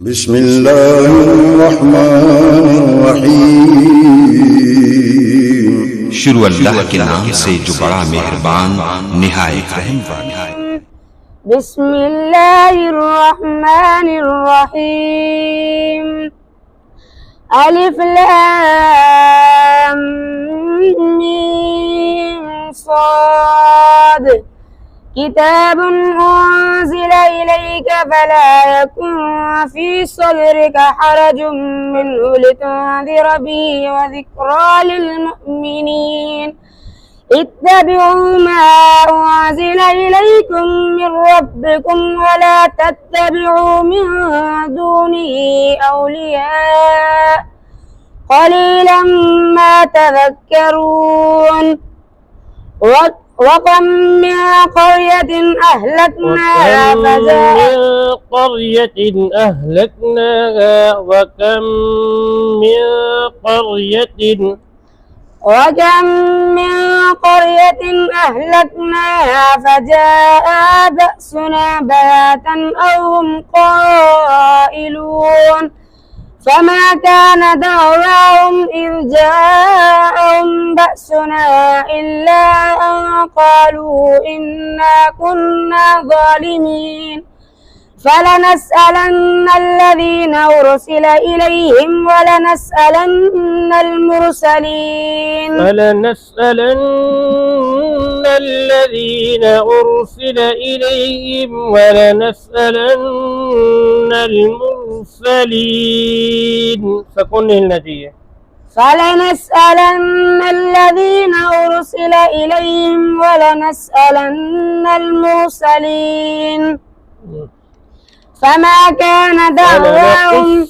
بسم الله الرحمن الرحیم شروع اللہ کے نام سے جو بڑا مہربان نہایت رحم والا ہے۔ بسم اللہ الرحمن الرحیم الف لام میم صاد كتاب أنزل إليك فلا يكن في صدرك حرج منه لتنذر به وذكرى للمؤمنين اتبعوا ما أنزل إليكم من ربكم ولا تتبعوا من دونه أولياء قليلا ما تذكرون وكم من قرية أهلكناها فجاء بأسنا بياتا أو هم قائلون فما كان دعواهم إذ جاءهم بأسنا إلا أن قالوا إنا كنا ظالمين فلنسألن الذين أرسل إليهم ولنسألن المرسلين فكن النجية فلنسألن الذين أرسل إليهم ولنسألن المرسلين فما كان دعواهم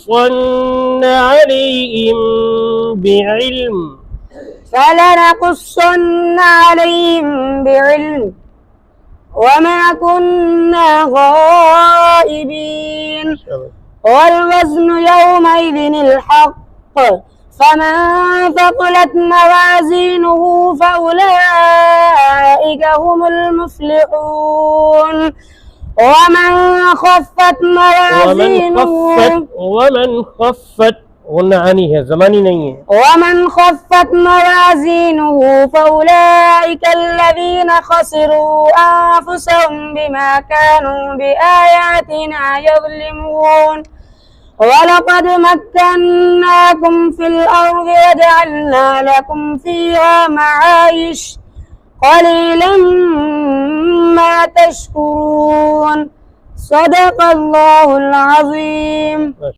فلنقصن عليهم بعلم وما كنا غائبين والوزن يومئذ الحق فمن ثقلت موازينه فأولئك هم المفلحون ومن خفت موازينه فأولئك الذين خسروا أنفسهم بما كانوا بآياتنا يظلمون ولقد مكناكم في الأرض وجعلنا لكم فيها معايش قليلا ما تشكرون صدق الله العظيم.